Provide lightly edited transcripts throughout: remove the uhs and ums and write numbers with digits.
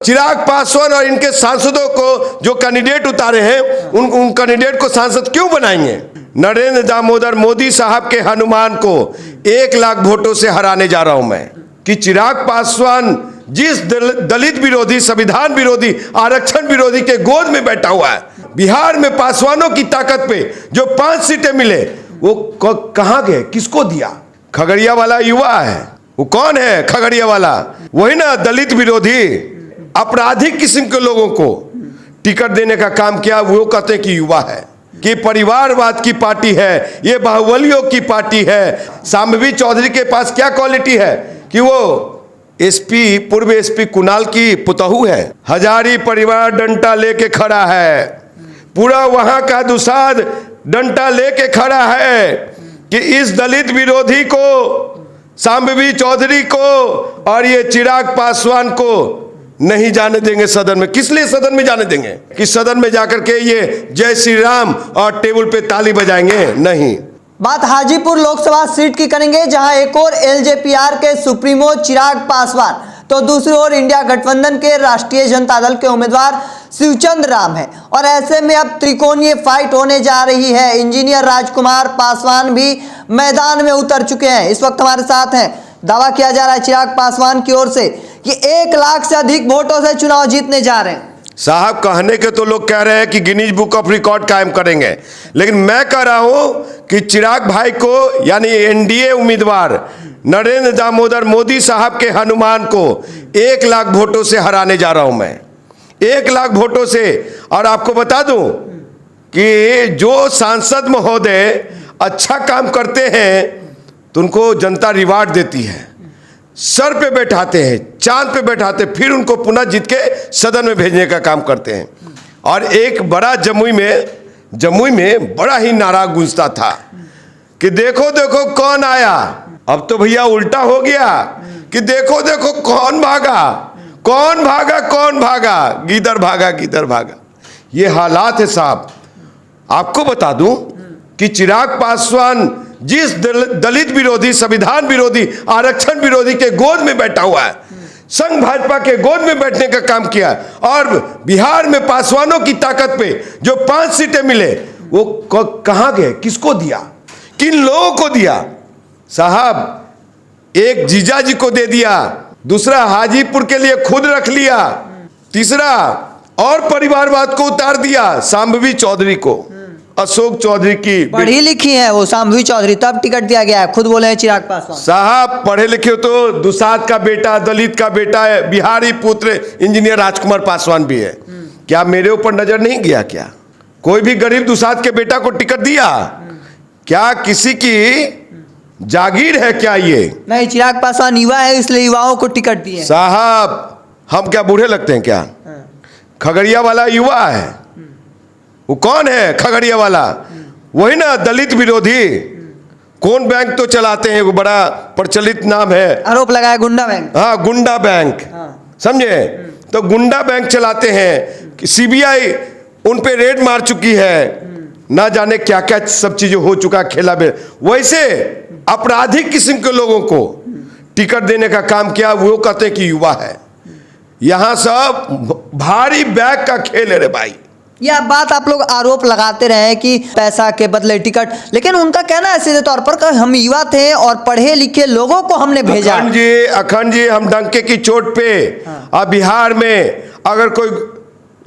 चिराग पासवान और इनके सांसदों को जो कैंडिडेट उतारे हैं उन कैंडिडेट को सांसद क्यों बनाएंगे? नरेंद्र दामोदर मोदी साहब के हनुमान को 1 लाख वोटों से हराने जा रहा हूं मैं। कि चिराग पासवान जिस दलित विरोधी, संविधान विरोधी, आरक्षण विरोधी के गोद में बैठा हुआ है, बिहार में पासवानों की ताकत पे जो 5 सीटें मिले वो कहां गए, किसको दिया? खगड़िया वाला युवा है। वो कौन है खगड़िया वाला? वही ना दलित विरोधी आपराधिक किस्म के लोगों को टिकट देने का काम किया। वो कहते हैं कि युवा है, कि परिवारवाद की पार्टी है, ये बाहुबलियों की पार्टी है। शांभवी चौधरी के पास क्या क्वालिटी है कि वो एसपी, पूर्व एसपी कुणाल की पुतहू है। हजारी परिवार डंडा लेके खड़ा है, पूरा वहां का दुसाध डंडा लेके खड़ा है कि इस दलित विरोधी को, शांभवी चौधरी को और ये चिराग पासवान को नहीं जाने देंगे सदन में। किस लिए सदन में जाने देंगे? कि सदन में जाकर के ये जय श्री राम और टेबल पे ताली बजाएंगे? नहीं। बात हाजीपुर लोकसभा सीट की करेंगे, जहां एक और एलजेपीआर के सुप्रीमो चिराग पासवान तो दूसरी ओर इंडिया गठबंधन के राष्ट्रीय जनता दल के उम्मीदवार शिवचंद राम है। और ऐसे में अब त्रिकोणीय फाइट होने जा रही है। इंजीनियर राजकुमार पासवान भी मैदान में उतर चुके हैं। इस वक्त हमारे साथ हैं। दावा किया जा रहा है चिराग पासवान की ओर से कि 1 लाख से अधिक वोटों से चुनाव जीतने जा रहे हैं। साहब, कहने के तो लोग कह रहे हैं कि गिनीज बुक ऑफ रिकॉर्ड कायम करेंगे, लेकिन मैं कह रहा हूं कि चिराग भाई को, यानी एनडीए उम्मीदवार नरेंद्र दामोदर मोदी साहब के हनुमान को 1 लाख वोटों से हराने जा रहा हूं मैं। 1 लाख वोटों से। और आपको बता दूं कि जो सांसद महोदय अच्छा काम करते हैं तो उनको जनता रिवार्ड देती है, सर पे बैठाते हैं, चांद पे बैठाते, फिर उनको पुनः जीत के सदन में भेजने का काम करते हैं। और एक बड़ा जमुई में बड़ा ही नारा गूंजता था कि देखो देखो कौन आया। अब तो भैया उल्टा हो गया कि देखो देखो कौन भागा, कौन भागा, कौन भागा, गीदड़ भागा, गीदड़ भागा। ये हालात है साहब। आपको बता दूं कि चिराग पासवान जिस दलित विरोधी, संविधान विरोधी, आरक्षण विरोधी के गोद में बैठा हुआ है, संघ भाजपा के गोद में बैठने का काम किया। और बिहार में पासवानों की ताकत पे जो 5 सीटें मिले वो कहां गए, किसको दिया, किन लोगों को दिया? साहब, एक जीजा जी को दे दिया, दूसरा हाजीपुर के लिए खुद रख लिया, तीसरा और परिवारवाद को उतार दिया शांभवी चौधरी को। अशोक चौधरी की पढ़ी लिखी है वो शांभवी चौधरी, तब टिकट दिया गया है। खुद बोले हैं चिराग पासवान। साहब, पढ़े लिखे तो दुसाध का बेटा, दलित का बेटा है, बिहारी पुत्र इंजीनियर राजकुमार पासवान भी है। क्या मेरे ऊपर नजर नहीं गया? क्या कोई भी गरीब दुसाध के बेटा को टिकट दिया? क्या किसी की जागीर है क्या ये? नहीं, चिराग पासवान युवा है इसलिए युवाओं को टिकट दिए। साहब, हम क्या बूढ़े लगते हैं क्या? खगड़िया वाला युवा है। वो कौन है खगड़िया वाला? वही ना दलित विरोधी। कौन बैंक तो चलाते हैं, वो बड़ा प्रचलित नाम है, आरोप लगाया गुंडा बैंक। हाँ, गुंडा बैंक। समझे? तो गुंडा बैंक चलाते हैं कि सीबीआई उन पे रेड मार चुकी है, ना जाने क्या क्या सब चीजें हो चुका खेला में। वैसे आपराधिक किस्म के लोगों को टिकट देने का काम किया। वो कहते हैं कि युवा है। यहां सब भारी बैग का खेल है रे भाई। यह बात आप लोग आरोप लगाते रहे कि पैसा के बदले टिकट, लेकिन उनका कहना है सीधे तौर पर कि हम युवा थे और पढ़े लिखे लोगों को हमने भेजा। अखंड जी, हम डंके की चोट पे अब बिहार में अगर कोई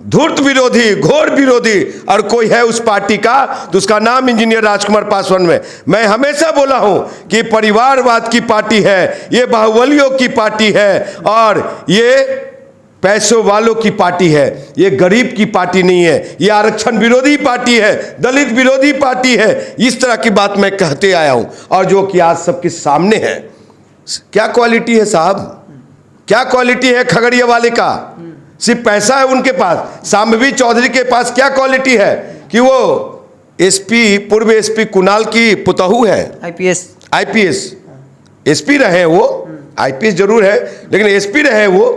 धूर्त विरोधी, घोर विरोधी और कोई है उस पार्टी का, तो उसका नाम इंजीनियर राजकुमार पासवान में। मैं हमेशा बोला हूं कि परिवारवाद की पार्टी है, ये बाहुबलियों की पार्टी है और ये पैसों वालों की पार्टी है, ये गरीब की पार्टी नहीं है। ये आरक्षण विरोधी पार्टी है, दलित विरोधी पार्टी है। इस तरह की बात मैं कहते आया हूं और जो कि आज सबके सामने है। क्या क्वालिटी है साहब? क्या क्वालिटी है खगड़िया वाले का? सिर्फ पैसा है उनके पास। शांभवी चौधरी के पास क्या क्वालिटी है कि वो एसपी, पूर्व एसपी कुणाल की पुतहू है। आईपीएस एसपी रहे वो, आईपीएस जरूर है लेकिन एसपी रहे वो,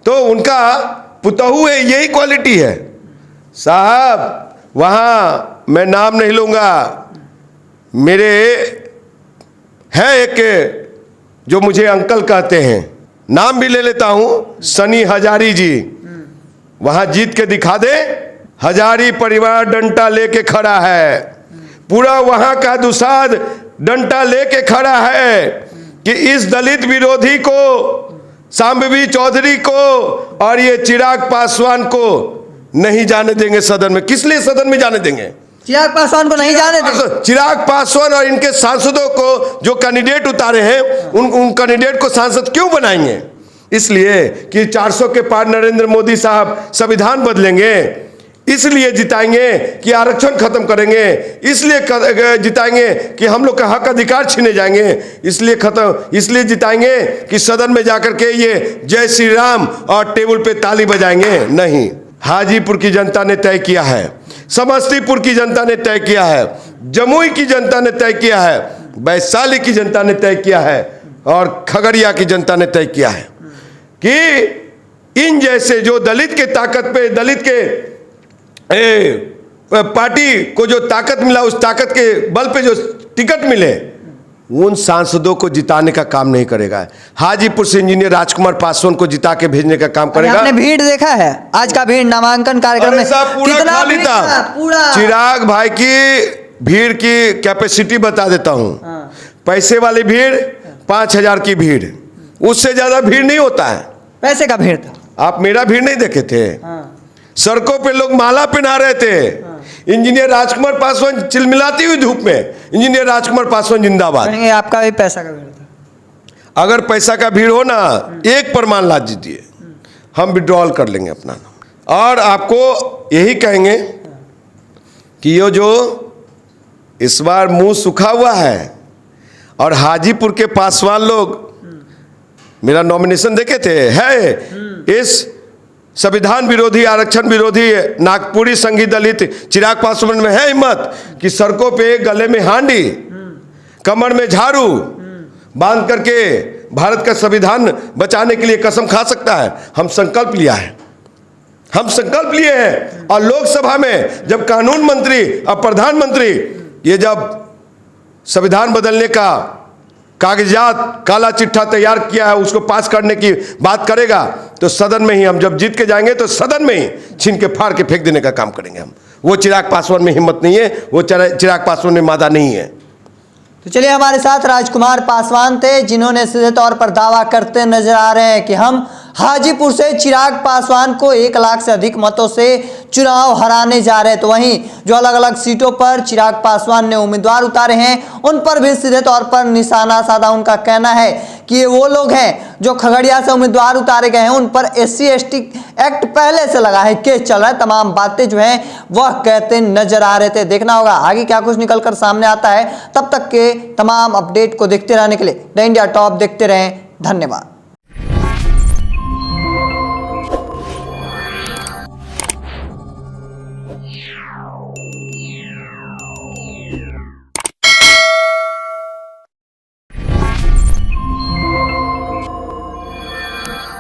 तो उनका पुतहू है। यही क्वालिटी है साहब। वहाँ मैं नाम नहीं लूँगा, मेरे है एक जो मुझे अंकल कहते हैं, नाम भी ले लेता हूं, सनी हजारी जी, वहां जीत के दिखा दे। हजारी परिवार डंडा लेके खड़ा है, पूरा वहां का दुसाध डंडा लेके खड़ा है कि इस दलित विरोधी को, सांबवी चौधरी को और ये चिराग पासवान को नहीं जाने देंगे सदन में। किस लिए सदन में जाने देंगे? चिराग पासवान को नहीं जाने देंगे। चिराग पासवान और इनके सांसदों को जो कैंडिडेट उतारे हैं उन कैंडिडेट को सांसद क्यों बनाएंगे? इसलिए कि 400 के पार नरेंद्र मोदी साहब संविधान बदलेंगे, इसलिए जिताएंगे कि आरक्षण खत्म करेंगे, इसलिए जिताएंगे कि हम लोग का हक अधिकार छीने जाएंगे, इसलिए जिताएंगे कि सदन में जाकर के ये जय श्री राम और टेबल पे ताली बजाएंगे। नहीं, हाजीपुर की जनता ने तय किया है, समस्तीपुर की जनता ने तय किया है, जमुई की जनता ने तय किया है, वैशाली की जनता ने तय किया है और खगड़िया की जनता ने तय किया है कि इन जैसे जो दलित के ताकत पे, दलित के पार्टी को जो ताकत मिला, उस ताकत के बल पे जो टिकट मिले, उन सांसदों को जिताने का काम नहीं करेगा। हाजीपुर से इंजीनियर राजकुमार पासवान को जिता के भेजने का काम करेगा। आपने भीड़ देखा है आज का भीड़ नामांकन कार्यक्रम में? पूरा खाली था। पूरा चिराग भाई की भीड़ की कैपेसिटी बता देता हूं। पैसे वाली भीड़ 5000 की भीड़, उससे ज्यादा भीड़ नहीं होता है। पैसे का भीड़ था। आप मेरा भीड़ नहीं देखे थे? सड़कों पे लोग माला पहना रहे थे। इंजीनियर राजकुमार पासवान चिलमिलाती हुई धूप में, इंजीनियर राजकुमार पासवान जिंदाबाद। कहेंगे आपका भी पैसा का भीड़ था। अगर पैसा का भीड़ हो ना, एक प्रमाण ला दीजिए, हम विड्रॉल कर लेंगे अपना नाम। और आपको यही कहेंगे कि ये जो इस बार मुंह सूखा हुआ है और हाजीपुर के पासवान लोग मेरा नॉमिनेशन देखे थे, है इस संविधान विरोधी, आरक्षण विरोधी नागपुरी संघी दलित चिराग पासवान में है हिम्मत कि सड़कों पे गले में हांडी, कमर में झाड़ू बांध करके भारत का संविधान बचाने के लिए कसम खा सकता है? हम संकल्प लिया है, हम संकल्प लिए हैं। और लोकसभा में जब कानून मंत्री और प्रधानमंत्री ये जब संविधान बदलने का कागजात, काला चिट्ठा तैयार किया है, उसको पास करने की बात करेगा तो सदन में ही, हम जब जीत के जाएंगे तो सदन में ही छीन के फाड़ के फेंक देने का काम करेंगे हम। वो चिराग पासवान में हिम्मत नहीं है, वो चिराग पासवान में मादा नहीं है। तो चलिए, हमारे साथ राजकुमार पासवान थे, जिन्होंने सीधे तौर पर दावा करते नजर आ रहे हैं कि हम हाजीपुर से चिराग पासवान को 1 लाख से अधिक मतों से चुनाव हराने जा रहे हैं। तो वहीं जो अलग अलग सीटों पर चिराग पासवान ने उम्मीदवार उतारे हैं, उन पर भी सीधे तौर पर निशाना साधा। उनका कहना है कि ये वो लोग हैं जो खगड़िया से उम्मीदवार उतारे गए हैं, उन पर SC/ST एक्ट पहले से लगा है, केस चल रहा है। तमाम बातें जो हैं वह कहते नजर आ रहे थे। देखना होगा आगे क्या कुछ निकल कर सामने आता है। तब तक के तमाम अपडेट को देखते रहने के लिए द इंडिया टॉप देखते रहें। धन्यवाद।